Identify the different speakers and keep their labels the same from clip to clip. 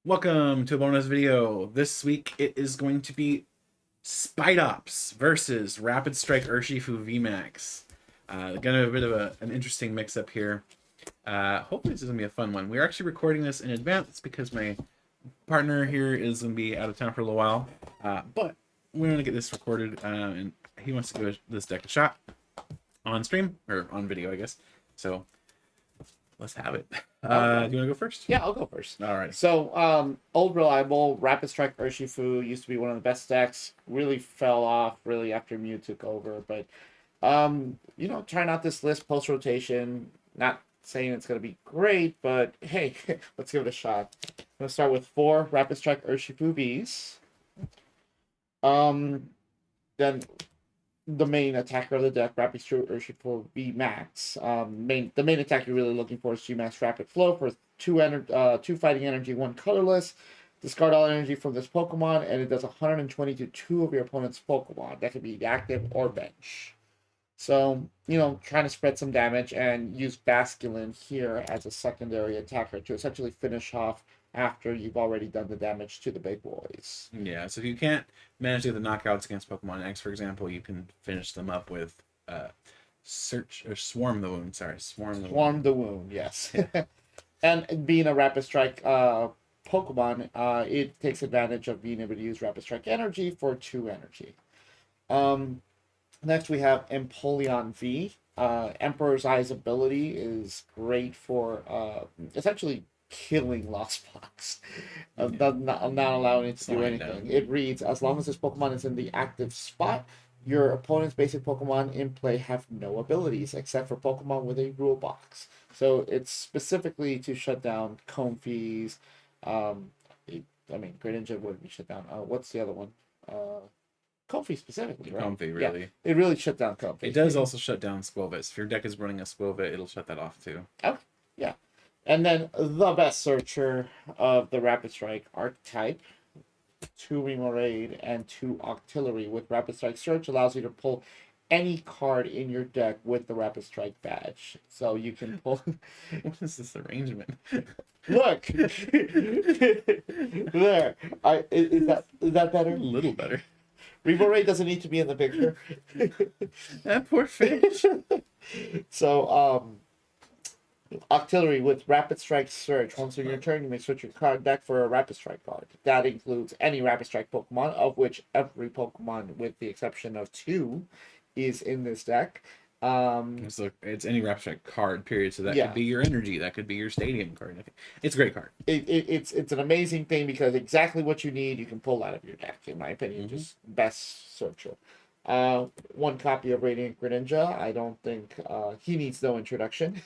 Speaker 1: Welcome to a bonus video. This week it is going to be Spidops versus Rapid Strike Urshifu VMAX. Gonna have a bit of an interesting mix-up here. Hopefully this is gonna be a fun one. We're actually recording this in advance because my partner here is gonna be out of town for a little while. But we're gonna get this recorded, and he wants to give this deck a shot on stream, or on video, I guess. So let's have it. Do you want to go first?
Speaker 2: Yeah, I'll go first.
Speaker 1: All right.
Speaker 2: So, old reliable Rapid Strike Urshifu used to be one of the best decks. Really fell off really after Mew took over, but trying out this list post rotation. Not saying it's gonna be great, but hey, let's give it a shot. I'm gonna start with 4 Rapid Strike Urshifu Vs. Then the main attacker of the deck, Rapid Strike Urshifu VMAX. The main attack you're really looking for is G-Max Rapid Flow for 2 fighting energy, 1 colorless. Discard all energy from this Pokemon, and it does 120 to 2 of your opponent's Pokemon. That could be active or bench. So, trying to spread some damage and use Basculin here as a secondary attacker to essentially finish off after you've already done the damage to the big boys.
Speaker 1: Yeah, so if you can't manage to get the knockouts against Pokemon X, for example, you can finish them up with Swarm the Wound. Sorry,
Speaker 2: Swarm the Wound, yes. And being a Rapid Strike Pokemon, it takes advantage of being able to use Rapid Strike Energy for 2 energy. Next, we have Empoleon V. Emperor's Eye's ability is great for essentially killing Lost Box. Not allowing it to do anything. It reads, as long as this Pokemon is in the active spot, your opponent's basic Pokemon in play have no abilities except for Pokemon with a rule box. So it's specifically to shut down Comfeys. Greninja wouldn't be shut down. What's the other one? Comfey specifically, right?
Speaker 1: Comfey, really.
Speaker 2: Yeah, it really shut down Comfey.
Speaker 1: It does also shut down Squilvis. If your deck is running a Squilvis, it'll shut that off too.
Speaker 2: Oh, yeah. And then the best searcher of the Rapid Strike archetype, 2 Remoraid and 2 Octillery with Rapid Strike Search allows you to pull any card in your deck with the Rapid Strike badge. So you can pull...
Speaker 1: What is this arrangement?
Speaker 2: Look! There. Is that better?
Speaker 1: A little better.
Speaker 2: Remoraid doesn't need to be in the picture.
Speaker 1: That poor fish.
Speaker 2: So, Octillery with Rapid Strike Search. Once on your turn, you may switch your card deck for a Rapid Strike card. That includes any Rapid Strike Pokemon, of which every Pokemon, with the exception of 2, is in this deck.
Speaker 1: So it's any Rapid Strike card, period. So that could be your energy. That could be your stadium card. It's a great card.
Speaker 2: It's an amazing thing because exactly what you need, you can pull out of your deck, in my opinion. Just best searcher. 1 copy of Radiant Greninja. I don't think he needs no introduction.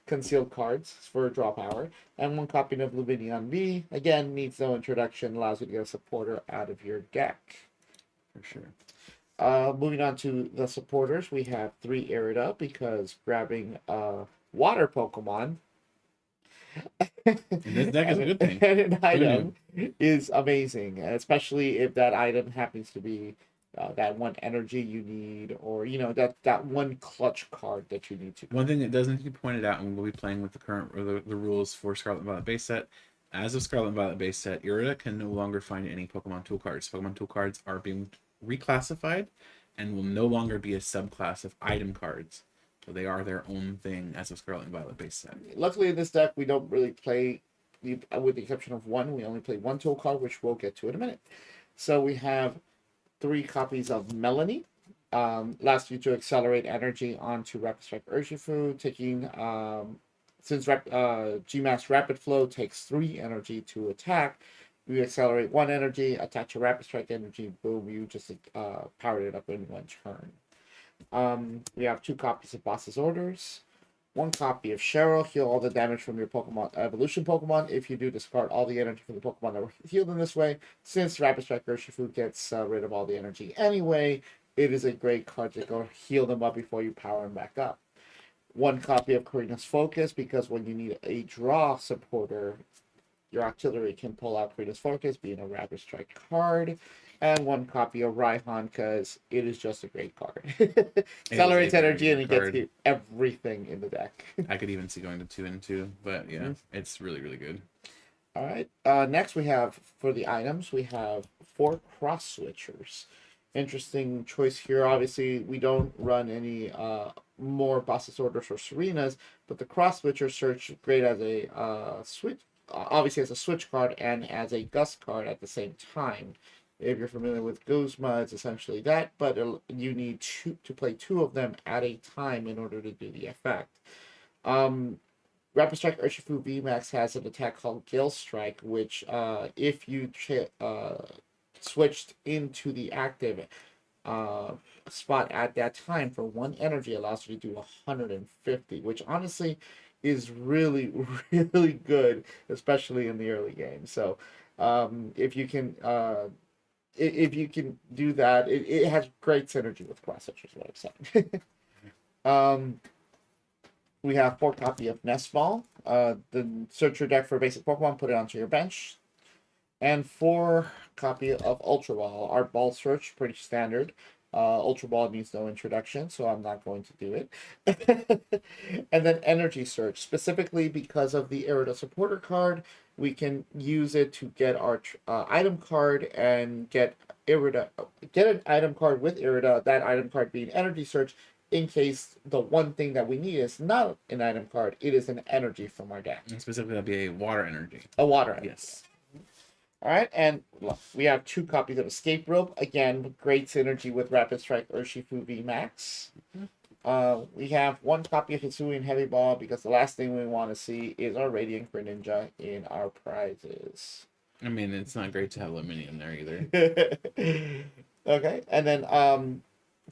Speaker 2: Concealed cards for draw power. And 1 copy of Lumineon V. Again, needs no introduction. Allows you to get a supporter out of your deck.
Speaker 1: For sure.
Speaker 2: Moving on to the supporters, we have 3 Irida because grabbing water Pokemon
Speaker 1: This deck is a good thing.
Speaker 2: and an item is amazing, especially if that item happens to be that 1 energy you need, or that 1 clutch card that you need to.
Speaker 1: One thing that does need to be pointed out, and we'll be playing with the current the rules for Scarlet and Violet base set. As of Scarlet and Violet base set, Irida can no longer find any Pokemon tool cards. Pokemon tool cards are being reclassified and will no longer be a subclass of item cards. So they are their own thing as of Scarlet and Violet base set.
Speaker 2: Luckily in this deck, we don't really play, with the exception of 1, we only play 1 tool card, which we'll get to in a minute. So we have 3 copies of Melanie. Allows you to accelerate energy onto Rapid Strike Urshifu, taking since G-Max Rapid Flow takes 3 energy to attack. You accelerate 1 energy, attach a Rapid Strike energy, boom, you just powered it up in 1 turn. We have 2 copies of Boss's Orders, 1 copy of Cheryl, heal all the damage from your Pokemon evolution Pokemon. If you do, discard all the energy from the Pokemon that were healed in this way. Since Rapid Strike Urshifu gets rid of all the energy anyway, it is a great card to go heal them up before you power them back up. 1 copy of Karina's Focus, because when you need a draw supporter, your Octillery can pull out Karina's Focus, being a Rapid Strike card. And 1 copy of Raihan, because it is just a great card. Accelerates energy and it gets you everything in the deck.
Speaker 1: I could even see going to 2 and 2, but yeah, it's really, really good.
Speaker 2: All right. Next, we have for the items, we have 4 cross switchers. Interesting choice here. Obviously, we don't run any more Boss's Orders or Serenas, but the cross switcher search great as a switch. Obviously, as a switch card and as a gust card at the same time. If you're familiar with Guzma, it's essentially that, but you need to play 2 of them at a time in order to do the effect. Um, Rapid Strike Urshifu VMAX has an attack called Gale Strike, which, if you switched into the active uh, spot at that time for 1 energy, allows you to do 150, which honestly is really, really good, especially in the early game. So, if you can. If you can do that, it has great synergy with cross search, is what I'm saying. um, we have 4 copy of Nest Ball. The search your deck for basic Pokemon, put it onto your bench. And 4 copy of Ultra Ball. Our ball search, pretty standard. Ultra Ball needs no introduction, so I'm not going to do it. And then Energy Search, specifically because of the Irida supporter card, we can use it to get our item card and get Irida, get an item card with Irida. That item card being Energy Search, in case the one thing that we need is not an item card, it is an energy from our deck.
Speaker 1: And specifically, that'd be a water energy.
Speaker 2: A water energy.
Speaker 1: Yes.
Speaker 2: All right, and we have 2 copies of Escape Rope. Again, great synergy with Rapid Strike Urshifu VMAX. We have 1 copy of Hisuian Heavy Ball because the last thing we want to see is our Radiant Greninja in our prizes.
Speaker 1: I mean, it's not great to have Luminium there either.
Speaker 2: Okay, and then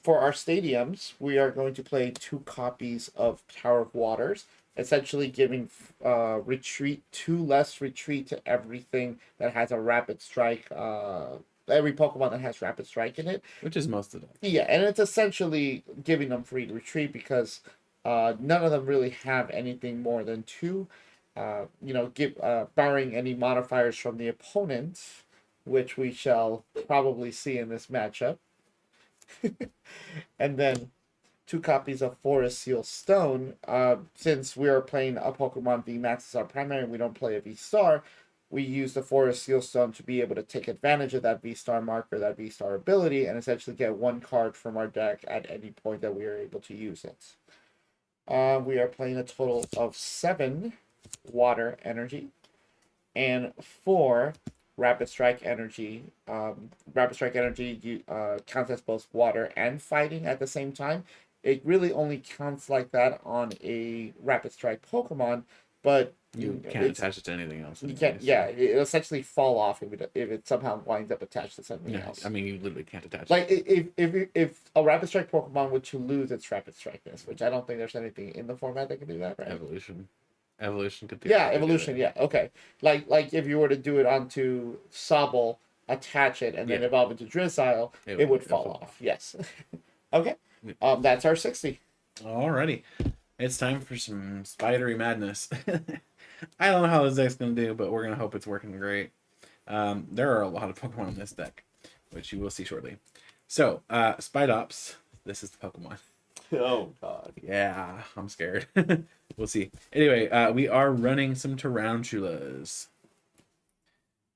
Speaker 2: for our stadiums, we are going to play 2 copies of Tower of Waters, essentially giving retreat 2 less retreat to everything that has a Rapid Strike. Every Pokemon that has Rapid Strike in it,
Speaker 1: which is most of them.
Speaker 2: Yeah, and it's essentially giving them free retreat because none of them really have anything more than 2. Barring any modifiers from the opponent, which we shall probably see in this matchup. And then 2 copies of Forest Seal Stone. Since we are playing a Pokemon VMAX as our primary, we don't play a V-Star. We use the Forest Seal Stone to be able to take advantage of that V-Star marker, that V-Star ability, and essentially get 1 card from our deck at any point that we are able to use it. We are playing a total of 7 water energy and 4 Rapid Strike energy. Rapid Strike energy counts as both water and fighting at the same time. It really only counts like that on a Rapid Strike Pokemon, but
Speaker 1: you can't attach it to anything else.
Speaker 2: You can't. Yeah, it'll essentially fall off if it somehow winds up attached to something else.
Speaker 1: I mean, you literally can't attach.
Speaker 2: Like if a Rapid Strike Pokemon were to lose its Rapid Strike-ness, which I don't think there's anything in the format that can do that, right?
Speaker 1: Evolution could.
Speaker 2: Yeah, evolution. Yeah, okay. Like if you were to do it onto Sobble, attach it, and then evolve into Drizzile, it would fall off. Yes. Okay. That's our 60.
Speaker 1: Alrighty, it's time for some spidery madness. I don't know how this deck's gonna do, but we're gonna hope it's working great. There are a lot of Pokemon in this deck, which you will see shortly. So, Spidops, this is the Pokemon.
Speaker 2: Oh god.
Speaker 1: Yeah, I'm scared. We'll see. Anyway, we are running some Tarantulas.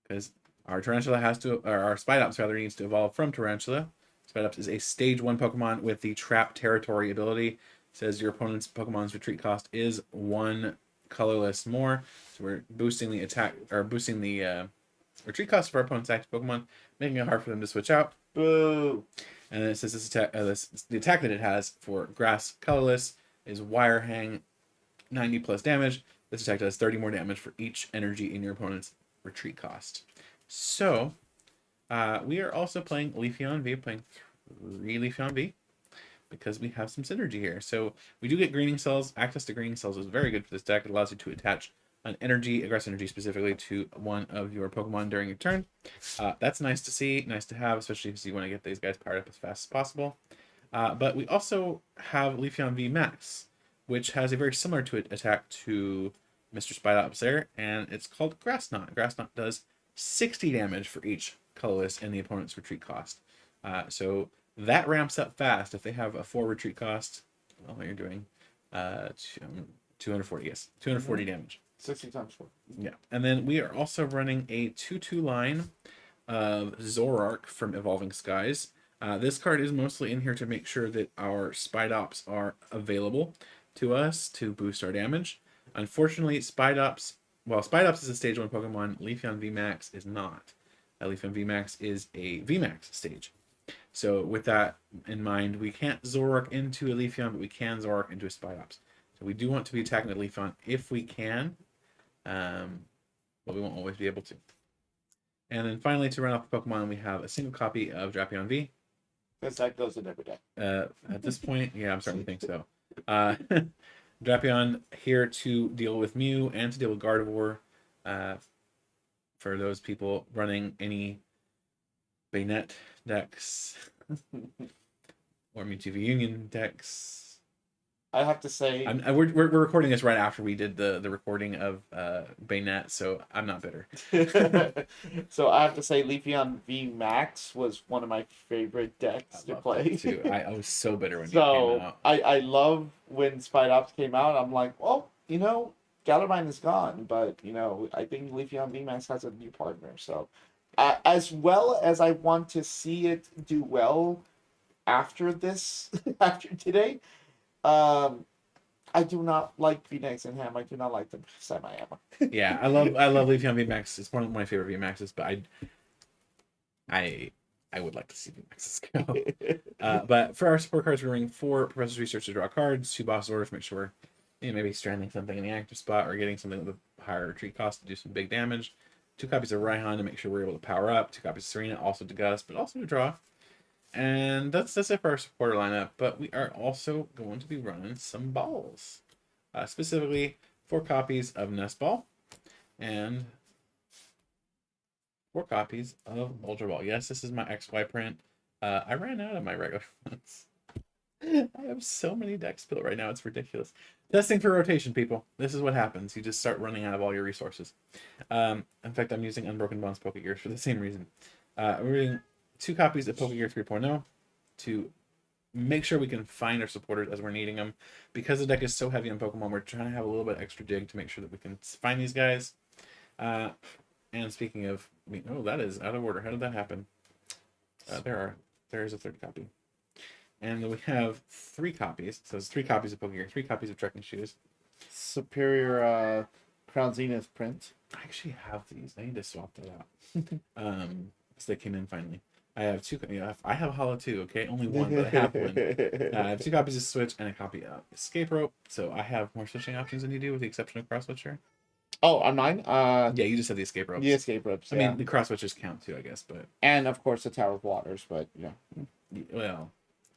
Speaker 1: Because our Spidops rather needs to evolve from Tarantula. Spidops is a stage 1 Pokemon with the Trap Territory ability. It says your opponent's Pokemon's retreat cost is 1 colorless more. So we're boosting the attack, or boosting the retreat cost of our opponent's active Pokemon, making it hard for them to switch out.
Speaker 2: Boo!
Speaker 1: And then it says this attack, the attack that it has for Grass Colorless is Wire Hang, 90 plus damage. This attack does 30 more damage for each energy in your opponent's retreat cost. So, we are also playing Leafeon V, playing 3 Leafeon V, because we have some synergy here. So, we do get Greening Cells. Access to Greening Cells is very good for this deck. It allows you to attach an energy, aggressive energy specifically, to one of your Pokemon during your turn. That's nice to see, nice to have, especially if you want to get these guys powered up as fast as possible. But we also have Leafeon V Max, which has a very similar to attack to Mr. Spidops there, and it's called Grass Knot. Grass Knot does 60 damage for each colorless in the opponent's retreat cost. So that ramps up fast. If they have a 4 retreat cost, well, you're doing 240, yes, 240 damage.
Speaker 2: 60 times 4.
Speaker 1: Yeah. And then we are also running a 2/2 line of Zorark from Evolving Skies. This card is mostly in here to make sure that our Spidops are available to us to boost our damage. Unfortunately, Spidops is a stage 1 Pokemon. Leafeon VMAX is not. Leafeon VMAX is a VMAX stage. So with that in mind, we can't Zorark into a Leafeon, but we can Zorark into a Spidops. So we do want to be attacking the Leafeon if we can, but we won't always be able to. And then finally, to run off the Pokemon, we have a single copy of Drapion V.
Speaker 2: Because that goes in every day.
Speaker 1: At this point, yeah, I'm starting to think so. Drapion here to deal with Mew and to deal with Gardevoir. For those people running any Bayonet decks or Mewtwo V Union decks.
Speaker 2: I have to say,
Speaker 1: we're recording this right after we did the recording of Bayonet, so I'm not bitter.
Speaker 2: so I have to say, Leafeon VMAX was one of my favorite decks to play.
Speaker 1: Too. I was so bitter when it
Speaker 2: came
Speaker 1: out.
Speaker 2: I love when Spidops came out. I'm like, well, Galarmine is gone, but I think Leafeon VMAX has a new partner. So, as well as I want to see it do well after this, after today. I do not like VMAX and Ham. I do not like the semi-ammo.
Speaker 1: Yeah, I love Leafeon VMAX. It's one of my favorite VMAXs, but I would like to see VMAXs go. But for our support cards, we're running 4 Professor's Research to draw cards, 2 Boss Orders to make sure maybe stranding something in the active spot or getting something with a higher retreat cost to do some big damage, 2 copies of Raihan to make sure we're able to power up, 2 copies of Serena also to gust, but also to draw. And that's it for our supporter lineup, but we are also going to be running some balls. Specifically, 4 copies of Nest Ball and 4 copies of Ultra Ball. Yes, this is my XY print. I ran out of my regular ones. I have so many decks built right now, it's ridiculous. Testing for rotation, people. This is what happens. You just start running out of all your resources. In fact, I'm using Unbroken Bonds Pokegears for the same reason. We're reading 2 copies of Pokegear 3.0 to make sure we can find our supporters as we're needing them. Because the deck is so heavy on Pokemon, we're trying to have a little bit extra dig to make sure that we can find these guys. And speaking of, that is out of order. How did that happen? There is a 3rd copy. And then we have 3 copies. So it's 3 copies of Pokegear, 3 copies of Trekking Shoes.
Speaker 2: Superior Crown Zenith print.
Speaker 1: I actually have these. I need to swap that out. So they came in finally. I have 2. I have Hollow 2. Okay, only 1, but I have 1. I have 2 copies of Switch and a copy of Escape Rope. So I have more switching options than you do, with the exception of Cross Switcher.
Speaker 2: Oh, on mine?
Speaker 1: Yeah, you just have the Escape Ropes.
Speaker 2: The Escape Ropes.
Speaker 1: I mean, the Cross Switchers count too, I guess, but.
Speaker 2: And of course the Tower of Waters, but
Speaker 1: well,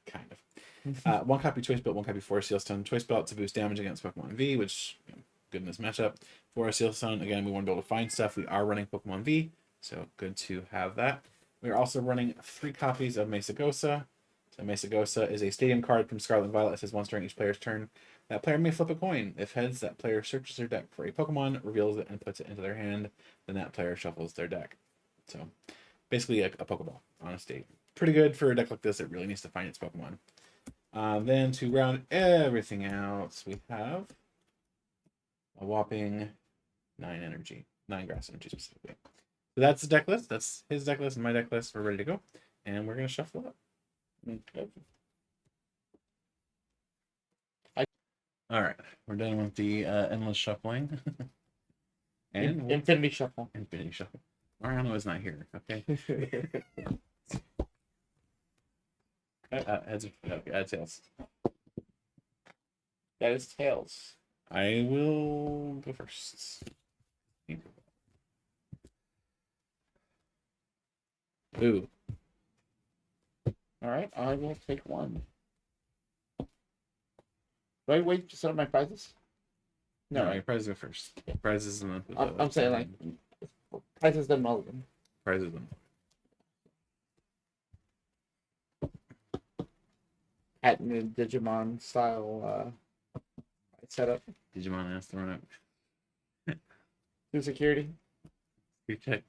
Speaker 1: kind of. 1 copy Choice Belt, 1 copy Forest Sealstone. Choice Belt to boost damage against Pokemon V, which good in this matchup. Forest Sealstone, again, we want to be able to find stuff. We are running Pokemon V, so good to have that. We're also running 3 copies of Mesagosa. So Mesagosa is a stadium card from Scarlet and Violet. It says once during each player's turn, that player may flip a coin. If heads, that player searches their deck for a Pokemon, reveals it, and puts it into their hand. Then that player shuffles their deck. So basically a Pokeball on a state. Pretty good for a deck like this. It really needs to find its Pokemon. Then to round everything out, we have a whopping 9 energy. 9 grass energy specifically. So that's the deck list. That's his deck list and my deck list. We're ready to go. And we're going to shuffle up. Okay. All right. We're done with the endless shuffling. And
Speaker 2: Infinity Shuffle.
Speaker 1: Infinity Shuffle. Mariano is not here. Okay. Heads. Okay, tails.
Speaker 2: That is tails.
Speaker 1: I will go first. Ooh.
Speaker 2: All right, I will take 1. Do I wait to set up my prizes?
Speaker 1: No, your prizes are first. Prizes and then.
Speaker 2: I'm saying like prizes then mulligan.
Speaker 1: Prizes then.
Speaker 2: At the Digimon style setup.
Speaker 1: Digimon has to run up.
Speaker 2: Do security.
Speaker 1: Security check.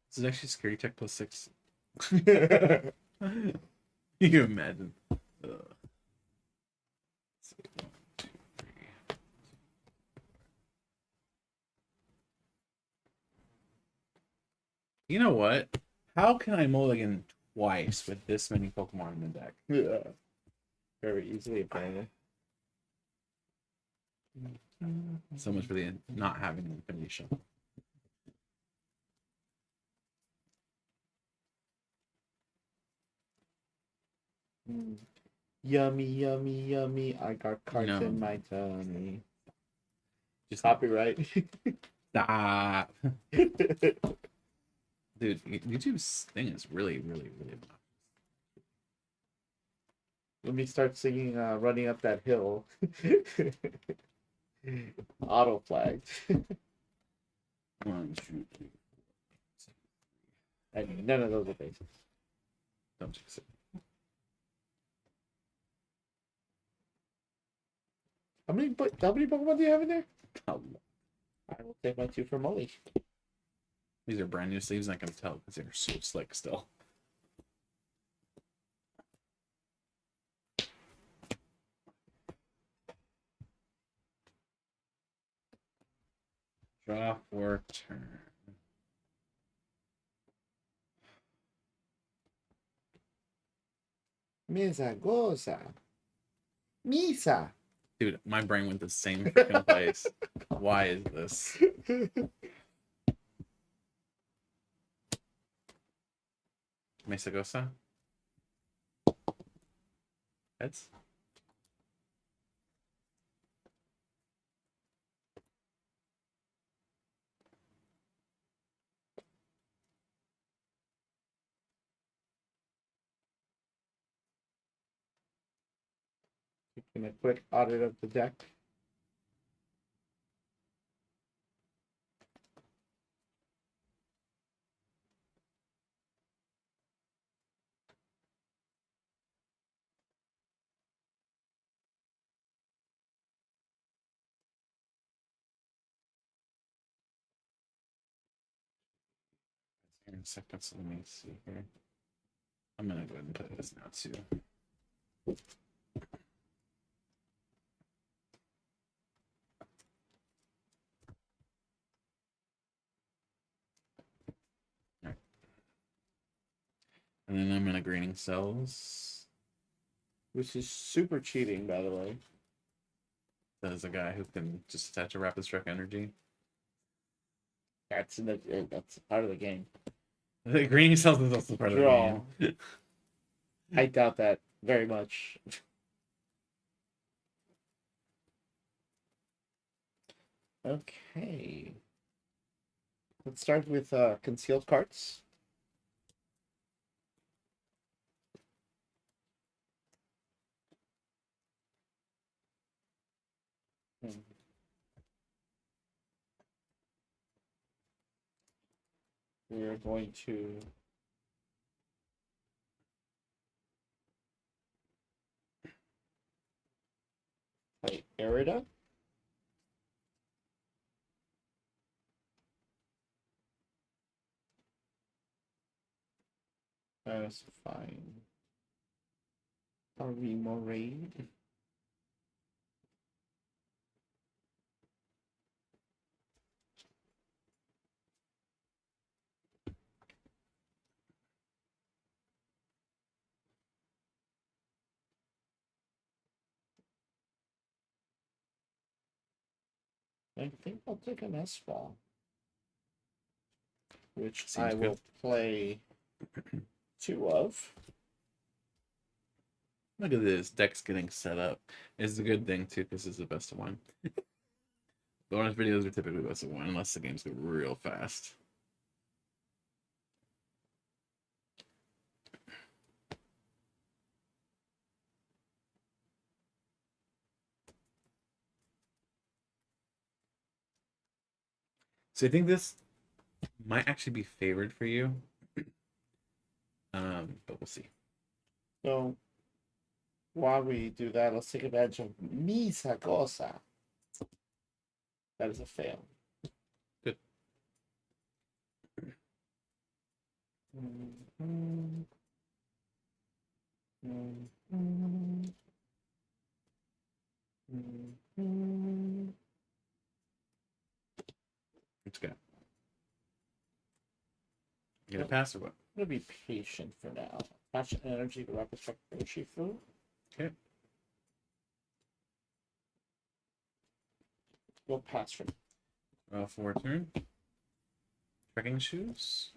Speaker 1: This is actually security check plus 6. You imagine. You know what? How can I mulligan twice with this many Pokemon in the deck?
Speaker 2: Yeah. Very easily apparently.
Speaker 1: So much for the not having an Infinity Shell.
Speaker 2: Yummy, yummy, yummy. I got cards
Speaker 1: No.
Speaker 2: in my tummy.
Speaker 1: Just
Speaker 2: Copyright.
Speaker 1: stop. Dude, YouTube's thing is really, really, really loud.
Speaker 2: Let me start singing Running Up That Hill. Auto flagged.
Speaker 1: 1, 2, 3.
Speaker 2: And none of those are bases.
Speaker 1: Don't jinx it.
Speaker 2: How many Pokemon do you have in there?
Speaker 1: Oh,
Speaker 2: I will take my 2 for Molly.
Speaker 1: these are brand new sleeves, and I can tell because they're so slick still. Draw for turn.
Speaker 2: Misa Goza. Misa.
Speaker 1: Dude, my brain went the same freaking place. Why is this? Mesagosa? Heads?
Speaker 2: Taking a quick audit of the deck.
Speaker 1: In seconds, let me see here. I'm gonna go ahead and put this now too. Right. And then I'm gonna greening cells.
Speaker 2: Which is super cheating, by the way.
Speaker 1: That is a guy who can just attach a Rapid Strike energy.
Speaker 2: That's part of the game.
Speaker 1: The greening cells is also part
Speaker 2: Draw.
Speaker 1: of the game.
Speaker 2: I doubt that very much. Okay. Let's start with concealed cards. We're going to play Arida. That's fine. Harvey Moraine. I think I'll take an S-Ball, which
Speaker 1: Seems
Speaker 2: I will
Speaker 1: good.
Speaker 2: play 2 of.
Speaker 1: Look at this. Deck's getting set up. It's a good thing, too, because it's the best of one. Bonus videos are typically best of one, unless the games go real fast. So I think this might actually be favored for you. But we'll see.
Speaker 2: So while we do that, let's take advantage of Misa Gosa. That is a fail.
Speaker 1: Good. It's good. Get it past or what?
Speaker 2: I'm gonna be patient for now. Passion and energy to Rapid Strike Urshifu.
Speaker 1: Okay.
Speaker 2: Go pass for now.
Speaker 1: For turn. Trekking shoes.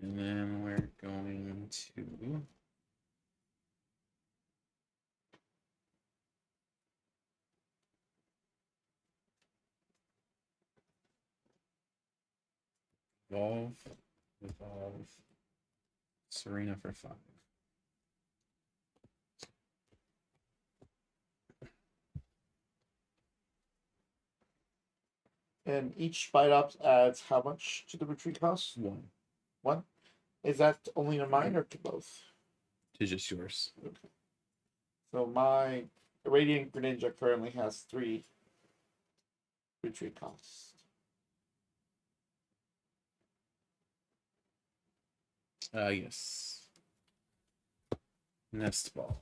Speaker 1: And then we're going to evolve Serena for 5.
Speaker 2: And each Spidops adds how much to the retreat cost?
Speaker 1: 1.
Speaker 2: 1. Is that only to mine or to both?
Speaker 1: It's just yours.
Speaker 2: Okay. So my Radiant Greninja currently has 3 retreat costs.
Speaker 1: Yes. Nest ball.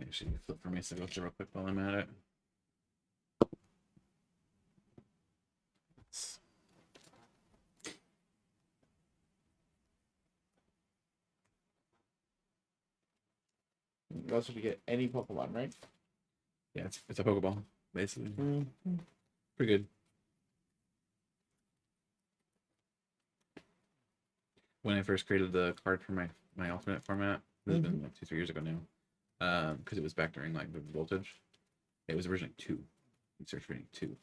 Speaker 1: Actually, flip for me so go through real quick while I'm at it.
Speaker 2: That's if you get any Pokemon, right?
Speaker 1: Yeah, it's a Pokeball, basically.
Speaker 2: Mm-hmm.
Speaker 1: Pretty good. When I first created the card for my alternate format, this has been like 2-3 years ago now, because it was back during like the voltage. It was originally 2. You search for 2,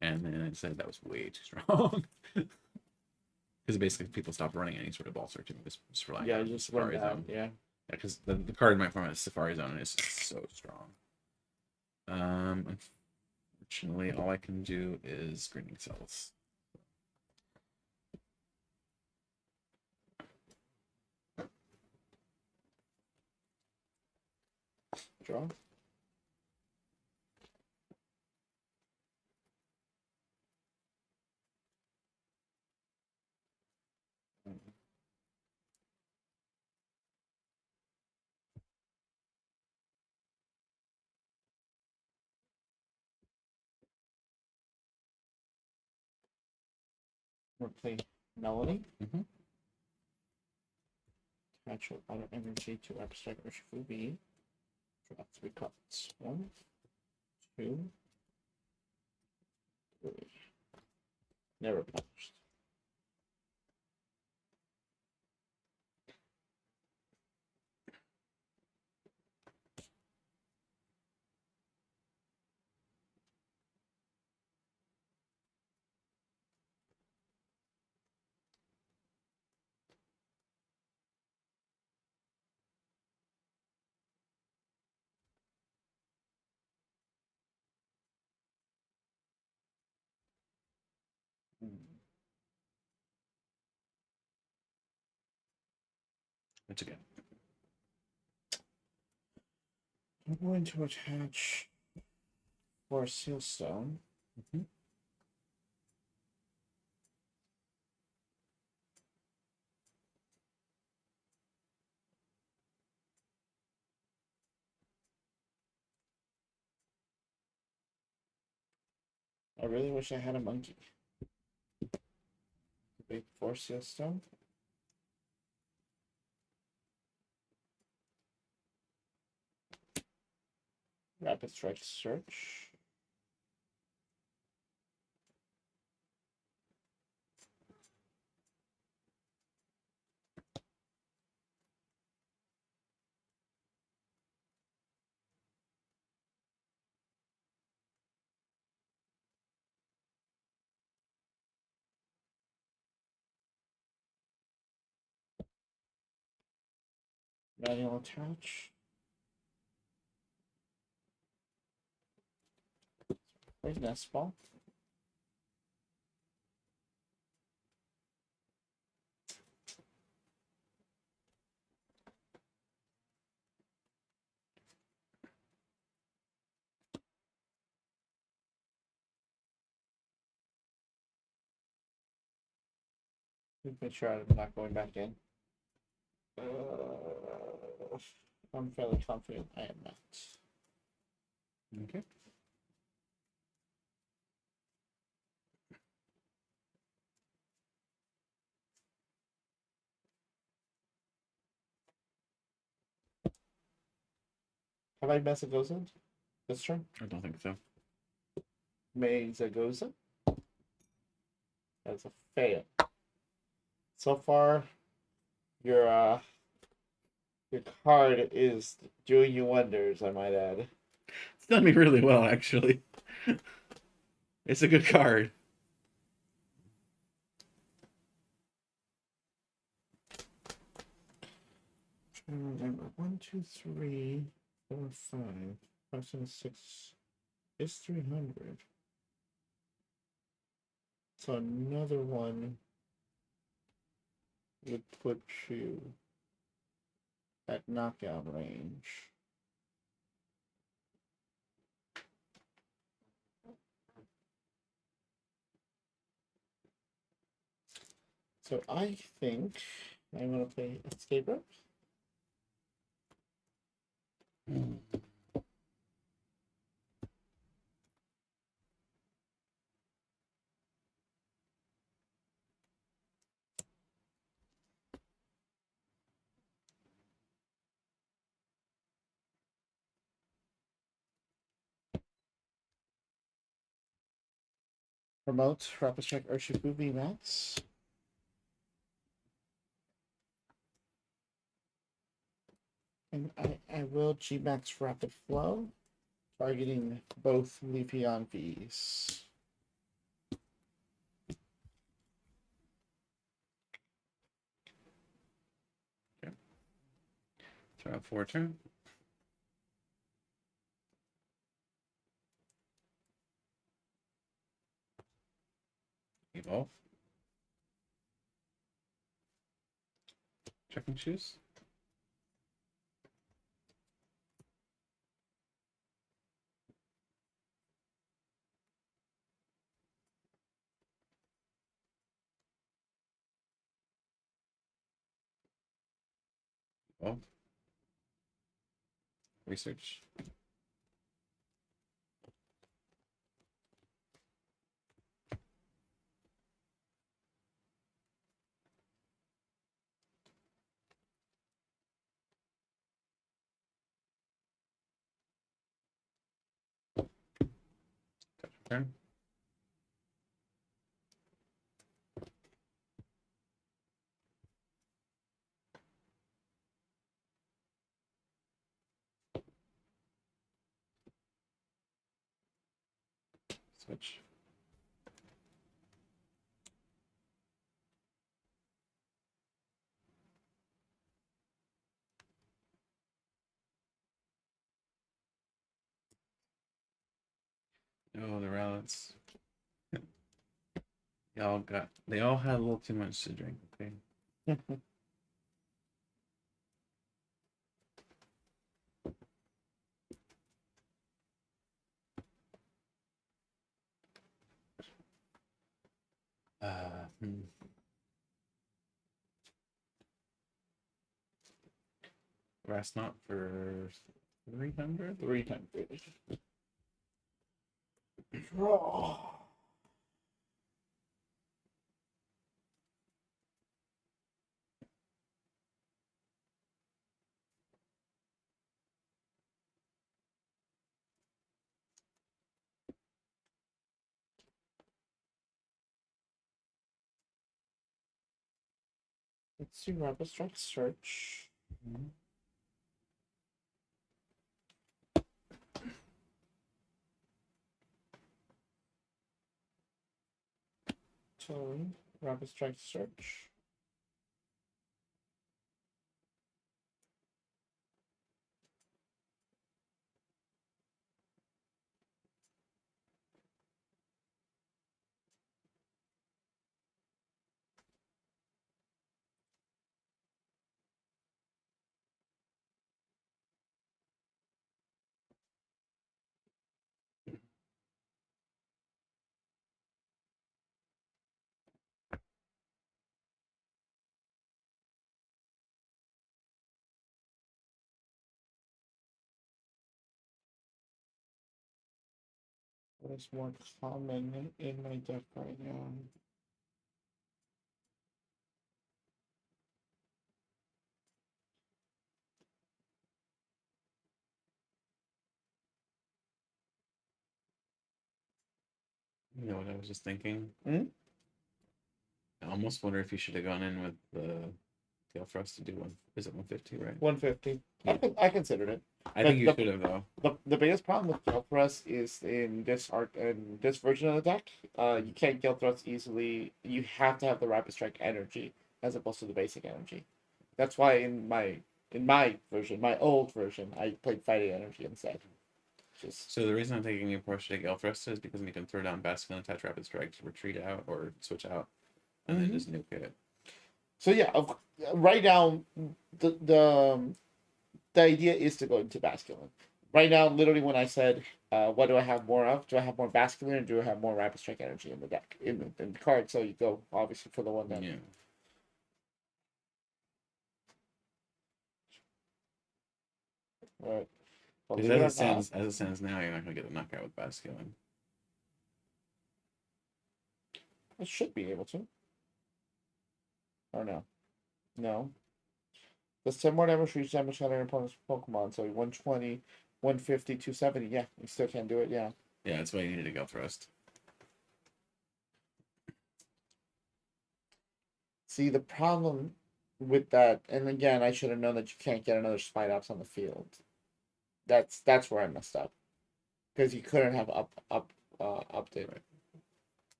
Speaker 1: and then I decided that was way too strong. Because basically people stopped running any sort of ball searching. It was just relying on
Speaker 2: just
Speaker 1: Safari
Speaker 2: went down.
Speaker 1: Zone.
Speaker 2: Yeah.
Speaker 1: Yeah, because the card in my format is Safari Zone, and it's just so strong. Unfortunately, all I can do is Greening Cells.
Speaker 2: Draw. We're playing Melody. Attach your other energy to Rapid Strike Urshifu V. Draw 3 cards. 1, 2, 3. Never published.
Speaker 1: That's again.
Speaker 2: I'm going to attach for Sealstone. I really wish I had a monkey. Big 4 Sealstone. Rapid Strike Search. Manual attach. Where's Nest Ball? Let's make sure I'm not going back in. I'm fairly confident I am not.
Speaker 1: Okay.
Speaker 2: Have I met Zagoza this turn?
Speaker 1: I don't think so.
Speaker 2: May Zagoza? That's a fail. So far, your card is doing you wonders, I might add.
Speaker 1: It's done me really well, actually. It's a good card.
Speaker 2: Remember, 1, 2, 3, 4, 5, 5, 7, 6 is 300. So another one would put you at knockout range. So I think I'm gonna play Escape Rope. Promote Rapid Strike Urshifu VMAX. And I will G-Max Rapid Flow, targeting both Leafeon Vs.
Speaker 1: Okay. Try out 4 turn. Evolve. Checking shoes. Evolve. Research. Turn. Switch. Oh, the relics. They all had a little too much to drink, okay? Hmm. Rest not for 300?
Speaker 2: 300. Draw. Let's do Rapid Strike Search.
Speaker 1: Mm-hmm.
Speaker 2: Tone, Rapid Strike Search. What is more common in my deck right now?
Speaker 1: You know what I was just thinking?
Speaker 2: Hmm?
Speaker 1: I almost wonder if you should have gone in with the Gale Frost to do one. Is it 150, right?
Speaker 2: 150.
Speaker 1: Yeah.
Speaker 2: I considered it.
Speaker 1: I
Speaker 2: But
Speaker 1: think you should have though.
Speaker 2: the biggest problem with Gale Thrust is in this art and this version of the deck. You can't Gale Thrust easily. You have to have the Rapid Strike energy as opposed to the basic energy. That's why in my version, my old version, I played Fighting Energy instead. Just
Speaker 1: So the reason I'm taking the approach to Gale Thrust is because you can throw down Bastion, attach Rapid Strike, retreat out, or switch out, and then just nuke it.
Speaker 2: so yeah. Right now, the idea is to go into Basculin. Right now, literally, when I said, "What do I have more of? Do I have more Basculin, or do I have more Rapid Strike energy in the deck in the card?" So you go obviously for the one that.
Speaker 1: Yeah.
Speaker 2: Right.
Speaker 1: Because
Speaker 2: Believe it or not,
Speaker 1: as it stands now, you're not gonna get a knockout with Basculin.
Speaker 2: I should be able to. Or no, no. Does 10 more damage for each damage on an opponent's Pokemon. So 120, 150, 270. Yeah, you still can't do it. Yeah.
Speaker 1: Yeah, that's why you needed a Gale Thrust.
Speaker 2: See, the problem with that, and again, I should have known that you can't get another Spidops on the field. That's where I messed up. Because you couldn't have update.
Speaker 1: Right.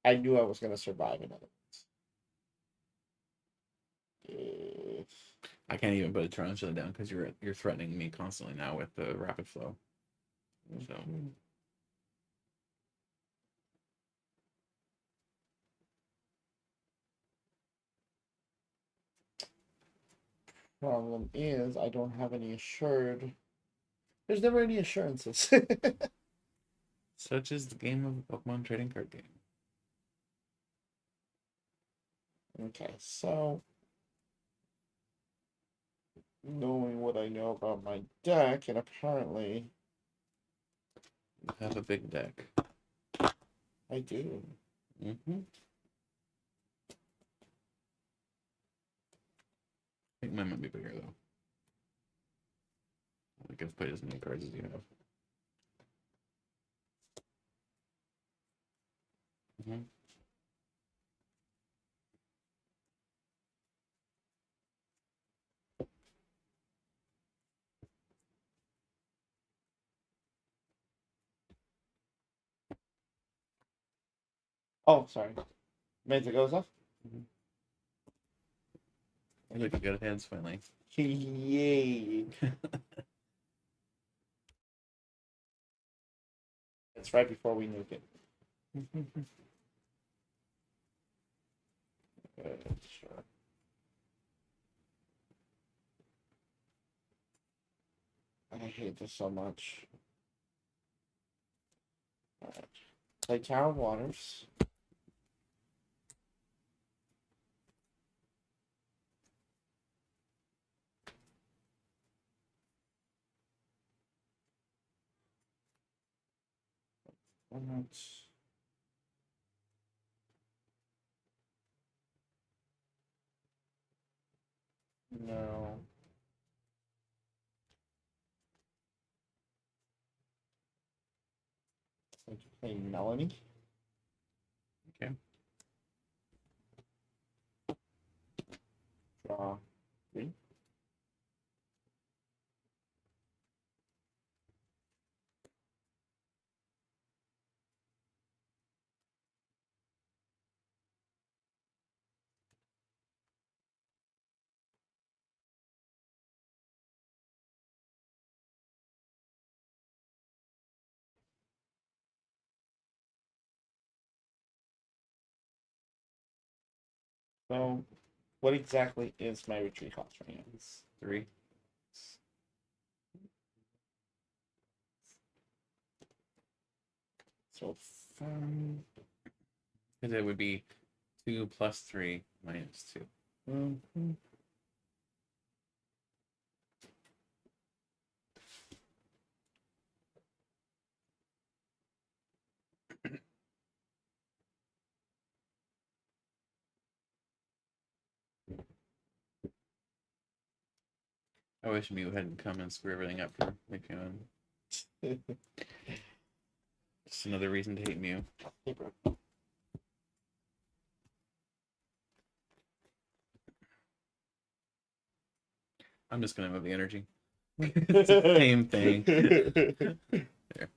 Speaker 2: I knew I was gonna survive in other words.
Speaker 1: I can't even put a tarantula down because you're threatening me constantly now with the rapid flow. So
Speaker 2: Problem is, I don't have any assured. There's never any assurances.
Speaker 1: such is the game of the Pokemon trading card game.
Speaker 2: Okay, so knowing what I know about my deck, and apparently
Speaker 1: You have a big deck.
Speaker 2: I do.
Speaker 1: Mm-hmm. I think mine might be bigger though. I think I've played as many cards as you have. Mm-hmm.
Speaker 2: Oh, sorry. Meant to goes off?
Speaker 1: Mm-hmm. Look, you got hands finally.
Speaker 2: Yay. It's right before we nuke it. Sure. I hate this so much. Alright. Play Tower of Waters. Alright. No. So to play Melanie.
Speaker 1: Okay.
Speaker 2: Draw 3. So, what exactly is my retreat cost right now?
Speaker 1: It's 3.
Speaker 2: So,
Speaker 1: Because it would be 2 plus 3 minus 2.
Speaker 2: mm-hmm.
Speaker 1: I wish Mew hadn't come and screw everything up for Mew. Just another reason to hate Mew.
Speaker 2: Hey, bro.
Speaker 1: I'm just gonna move the energy. It's the same thing. There.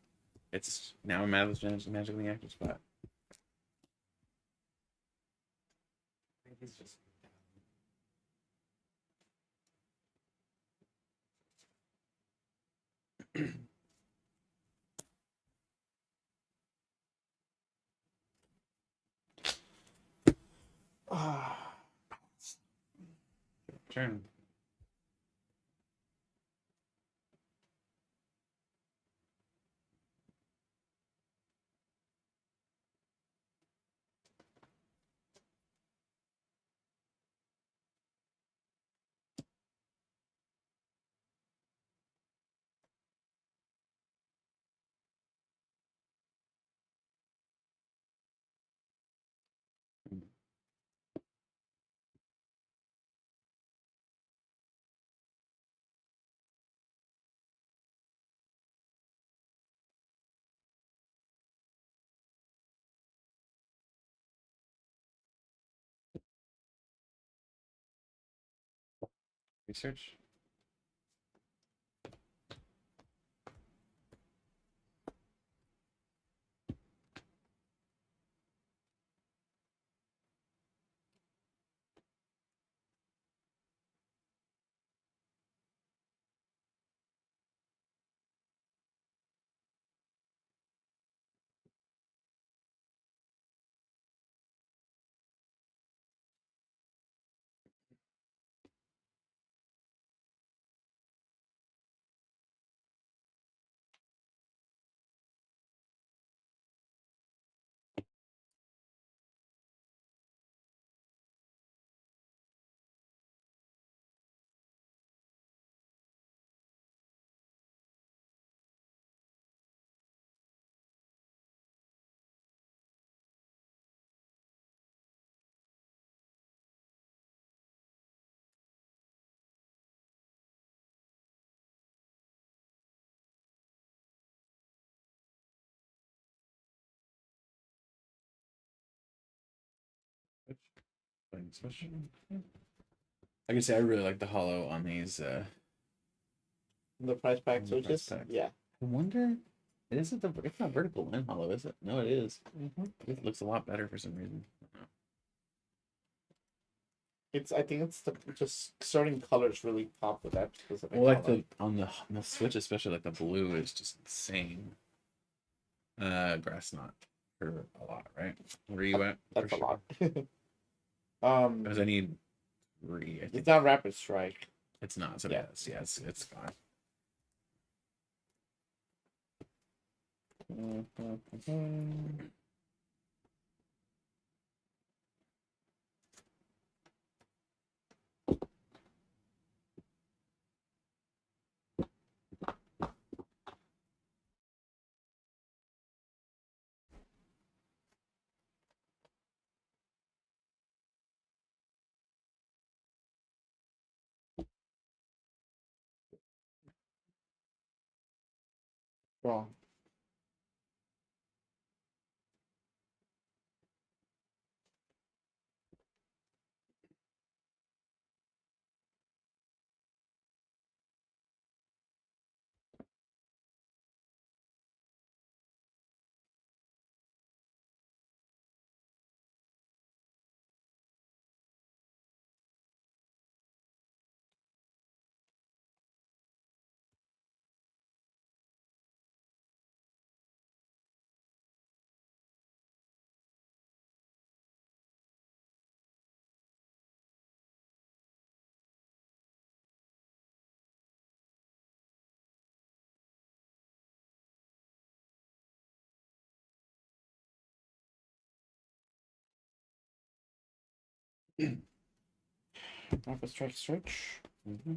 Speaker 1: It's now a magically active spot. I think he's just turn. Research. Switch. I can say I really like the hollow on these.
Speaker 2: The price pack
Speaker 1: On the price
Speaker 2: switches?
Speaker 1: pack.
Speaker 2: Yeah.
Speaker 1: I wonder. It's not vertical line hollow, is it? No, it is.
Speaker 2: Mm-hmm.
Speaker 1: It looks a lot better for some reason.
Speaker 2: I think it's the just certain colors really pop with that specific
Speaker 1: Well, like
Speaker 2: color.
Speaker 1: on the Switch, especially like the blue is just insane. Grass knot for a lot, right? Where are you at?
Speaker 2: That's
Speaker 1: For
Speaker 2: a lot.
Speaker 1: Because I need 3. I think
Speaker 2: It's not Rapid Strike.
Speaker 1: it's not. So
Speaker 2: Yeah.
Speaker 1: yeah, it's gone.
Speaker 2: Wrong. Rapid Strike switch.
Speaker 1: Mm-hmm.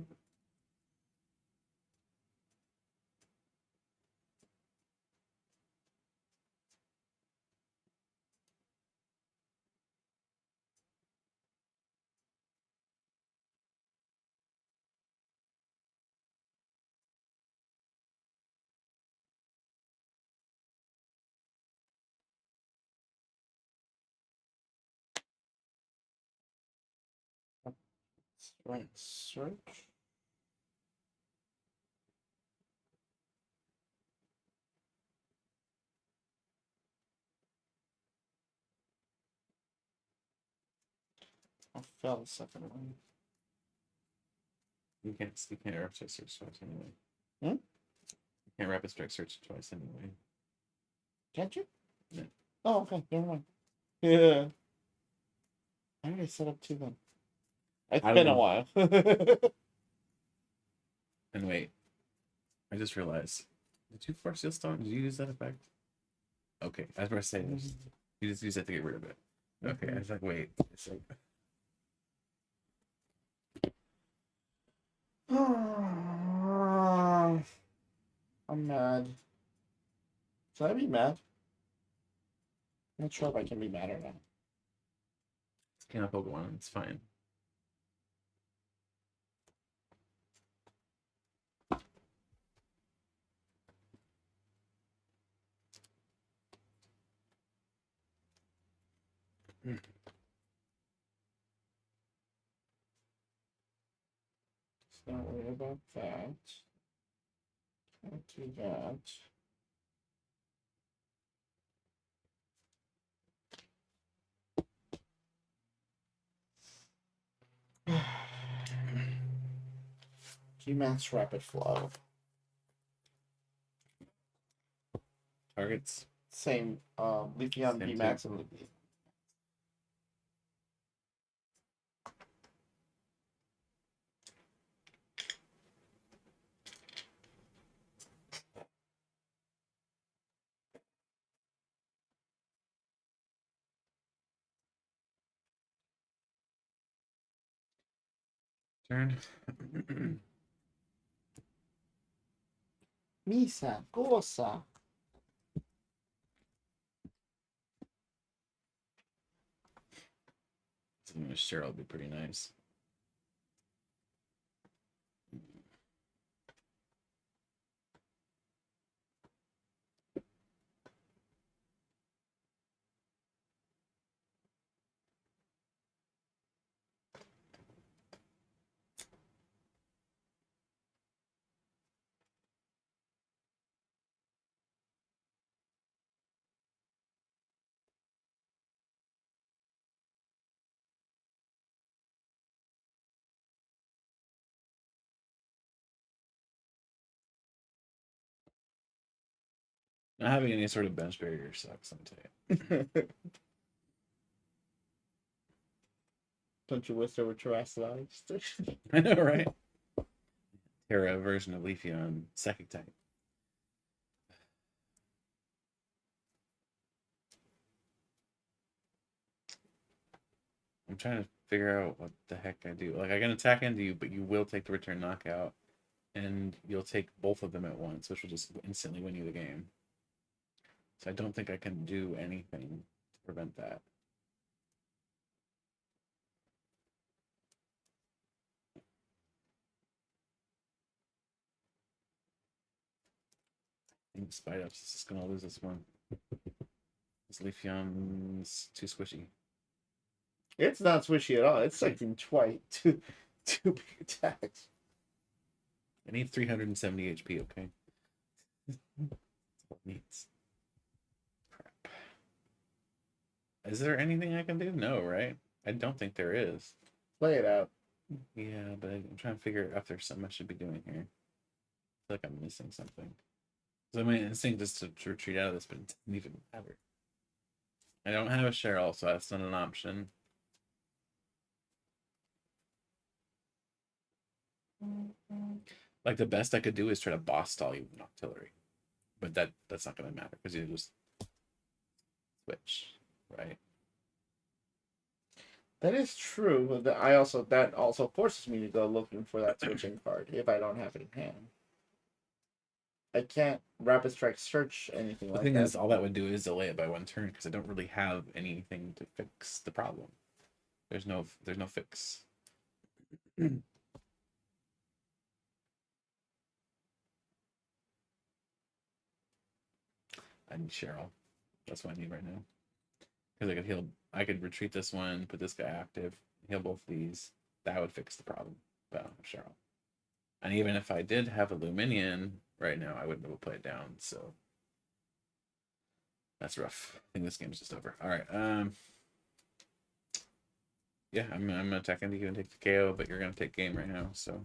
Speaker 2: Right, search. I failed the second one.
Speaker 1: You can't rapid strike search twice anyway.
Speaker 2: Hmm?
Speaker 1: You can't rapid strike search twice anyway.
Speaker 2: Can't you?
Speaker 1: No.
Speaker 2: Oh, okay, never mind. Yeah. Why did I set up two then? It's
Speaker 1: I don't
Speaker 2: been a
Speaker 1: know.
Speaker 2: while.
Speaker 1: And wait, I just realized. Did you force seal stone? Did you use that effect? Okay, I was about to say this. You just use that to get rid of it. Okay, I was like, wait. It's like,
Speaker 2: I'm mad. Should I be mad? I'm not sure if I can be mad or not.
Speaker 1: it's kind of Pokemon. It's fine.
Speaker 2: Let's not worry about that. Can't do that. VMAX Rapid Flow.
Speaker 1: Targets.
Speaker 2: Same Leafeon
Speaker 1: Same
Speaker 2: VMAX and Leafeon.
Speaker 1: Turn.
Speaker 2: Misa, Gosa.
Speaker 1: Something with Cheryl would be pretty nice. Not having any sort of bench barrier sucks, I'll tell you.
Speaker 2: Don't you wish there were terrestrialized?
Speaker 1: I know, right? Terra version of Leafeon, psychic type. I'm trying to figure out what the heck I do. Like, I can attack into you, but you will take the return knockout, and you'll take both of them at once, which will just instantly win you the game. So I don't think I can do anything to prevent that. I think Spidops is just gonna lose this one. This Leafeon's too squishy.
Speaker 2: It's not swishy at all. It's like in twice two big attacks.
Speaker 1: I need 370 HP, okay? That's what it needs. Crap. Is there anything I can do? No, right? I don't think there is.
Speaker 2: Play it out.
Speaker 1: Yeah, but I'm trying to figure out if there's something I should be doing here. I feel like I'm missing something. So my instinct is to retreat out of this, but it doesn't even matter. I don't have a Cheryl, so that's not an option. Like the best I could do is try to boss stall you with an artillery, but that's not going to matter because you just switch, right?
Speaker 2: That is true. But that also forces me to go looking for that switching card if I don't have it in hand. I can't rapid strike search anything
Speaker 1: The
Speaker 2: like
Speaker 1: thing
Speaker 2: that.
Speaker 1: is, all that would do is delay it by one turn because I don't really have anything to fix the problem. There's no fix. I need Cheryl. That's what I need right now. Because I could retreat this one, put this guy active, heal both these. that would fix the problem. But I'm sure. And even if I did have a Luminion right now, I wouldn't be able to play it down. So that's rough. I think this game's just over. All right. Yeah, I'm gonna attack into you and take the KO, but you're gonna take game right now. So.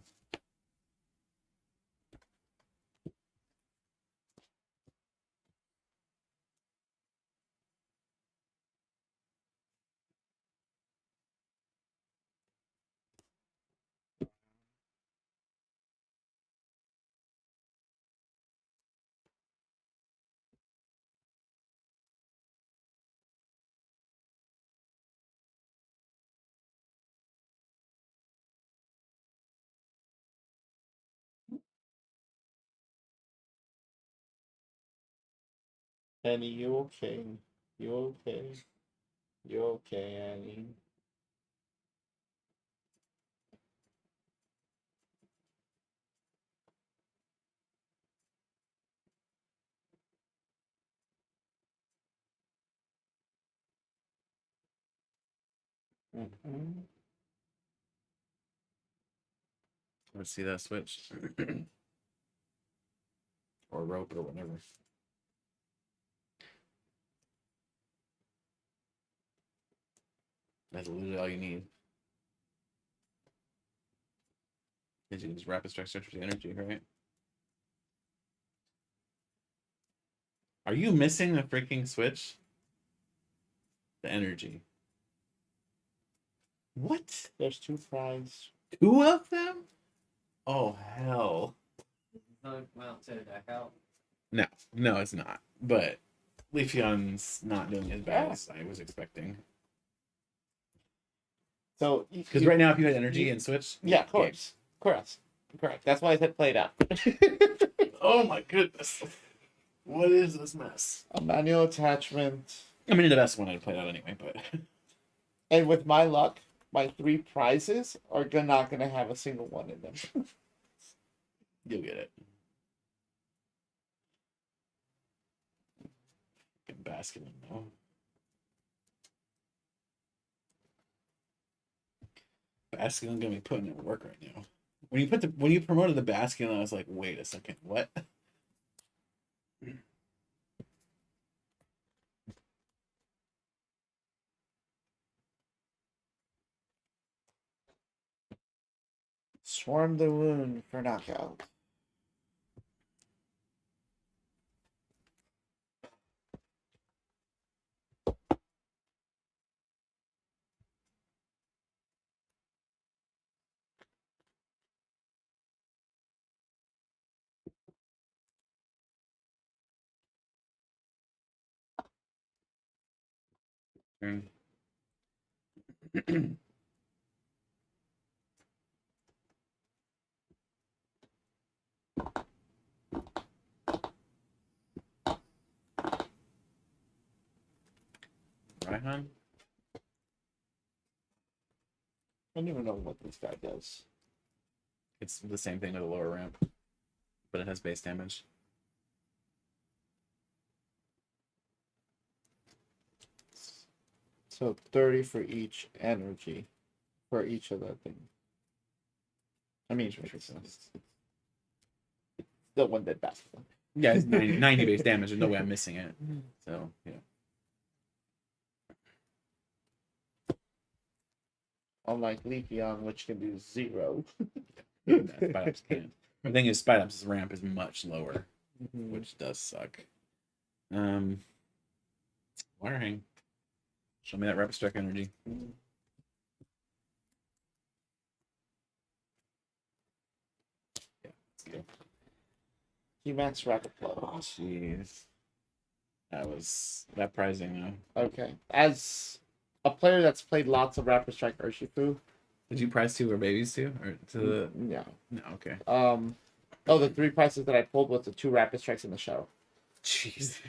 Speaker 2: Annie, you okay? You okay? You okay, Annie? Mm-hmm.
Speaker 1: Let's see that switch. Or rope or whatever. That's literally all you need. You just rapid strike search for the energy, right? Are you missing the freaking switch? The energy. What?
Speaker 2: There's 2 prizes.
Speaker 1: 2 of them? Oh hell.
Speaker 3: Well, to deck out.
Speaker 1: No, it's not. But Leafeon's not doing as bad as I was expecting.
Speaker 2: So
Speaker 1: Because right now, if you had energy and switch,
Speaker 2: yeah, of course, correct. That's why I said play it out.
Speaker 1: Oh my goodness, what is this mess?
Speaker 2: A manual attachment.
Speaker 1: I mean, the best one I'd play out anyway, but
Speaker 2: And with my luck, my 3 prizes are not gonna have a single one in them.
Speaker 1: you'll get it. Get Basculin though. Basculin gonna be putting in work right now. When you promoted the Basculin, I was like, wait a second, what?
Speaker 2: Swarm the Wound for knockout.
Speaker 1: Turn. Raihan?
Speaker 2: I don't even know what this guy does.
Speaker 1: It's the same thing with a lower ramp, but it has base damage.
Speaker 2: So 30 for each energy for each of the things. I mean, it's still one dead Basculin.
Speaker 1: Yeah, it's 90 base damage. There's no way I'm missing it. So, yeah.
Speaker 2: Unlike Leafeon, which can do 0.
Speaker 1: Spidops can't. The thing is, Spidops' ramp is much lower,
Speaker 2: Mhm.
Speaker 1: which does suck. Wirehang. Show me that Rapid Strike energy. Yeah, let's go.
Speaker 2: VMAX Rapid Flow.
Speaker 1: Oh, jeez. That prizing though.
Speaker 2: Okay. As a player that's played lots of Rapid Strike Urshifu.
Speaker 1: Did you prize 2 or babies too? Or to the
Speaker 2: No.
Speaker 1: No, okay.
Speaker 2: The 3 prices that I pulled was the 2 Rapid Strikes in the show.
Speaker 1: Jeez.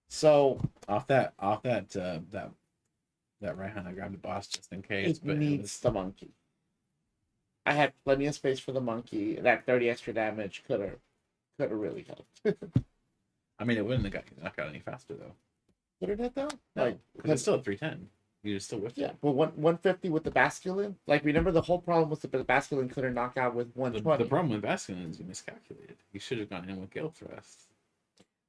Speaker 2: So
Speaker 1: Off that Raihan, I grabbed the boss just in case.
Speaker 2: it needs the monkey. I had plenty of space for the monkey. That 30 extra damage could have really helped.
Speaker 1: I mean, it wouldn't have got knocked out any faster though.
Speaker 2: Would it have though?
Speaker 1: No,
Speaker 2: Like,
Speaker 1: because it's still at 310. You just still whiffed
Speaker 2: Yeah,
Speaker 1: it.
Speaker 2: but 150 with the Basculin. Like, remember the whole problem was the Basculin couldn't knock out with
Speaker 1: The
Speaker 2: 120.
Speaker 1: problem with Baskin is you miscalculated. You should have gone in with Gale Thrust.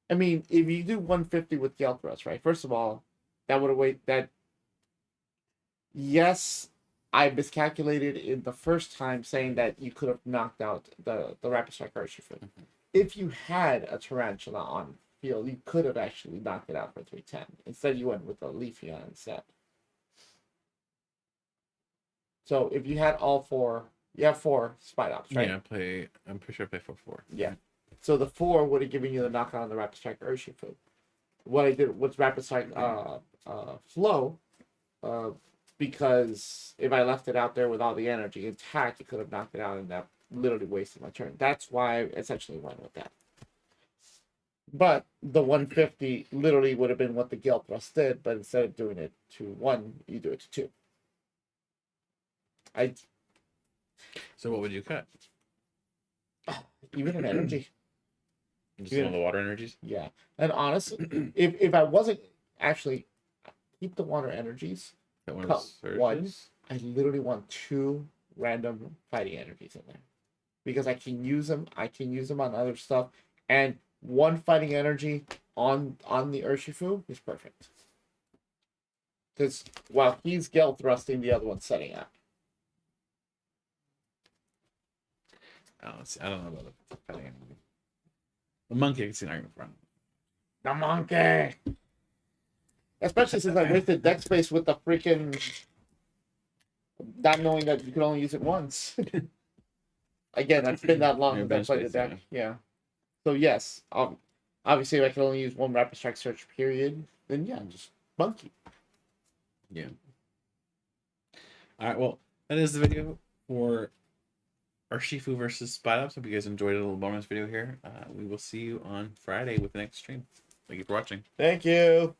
Speaker 2: I mean, if you do 150 with Gale Thrust, right? First of all, that would have wait that. Yes, I miscalculated in the first time saying that you could have knocked out the Rapid Strike Urshifu. If you had a Tarantula on field, you could have actually knocked it out for 310. Instead, you went with the Leafeon instead. So if you had all four, you have 4 Spidops, right?
Speaker 1: Yeah, I'm pretty sure I play 4/4.
Speaker 2: Yeah. So the 4 would have given you the knockout on the Rapid Strike Urshifu. What I did was Rapid Strike Flow, because if I left it out there with all the energy intact, it could have knocked it out, and that literally wasted my turn. That's why I essentially went with that. But the 150 literally would have been what the Gale Thrust did, but instead of doing it to 1, you do it to 2.
Speaker 1: So what would you cut?
Speaker 2: Even an energy.
Speaker 1: Just one of the water energies?
Speaker 2: Yeah. And honestly, if I wasn't actually keep the water energies,
Speaker 1: That one
Speaker 2: cut
Speaker 1: of the
Speaker 2: one,
Speaker 1: surges?
Speaker 2: I literally want 2 random fighting energies in there. Because I can use them on other stuff. And 1 fighting energy on the Urshifu is perfect. Because while he's Gale thrusting, the other one's setting up.
Speaker 1: I don't know about the fighting energy. The monkey I can see an argument for.
Speaker 2: The monkey! Especially since I wasted deck space with the freaking... not knowing that you could only use it once. Again, it's been that long since I played the deck. Yeah. So yes, obviously if I can only use 1 Rapid Strike Search period, then yeah, just monkey.
Speaker 1: Yeah. All right, well, that is the video for Urshifu versus Spidops. Hope you guys enjoyed a little bonus video here. We will see you on Friday with the next stream. Thank you for watching.
Speaker 2: Thank you.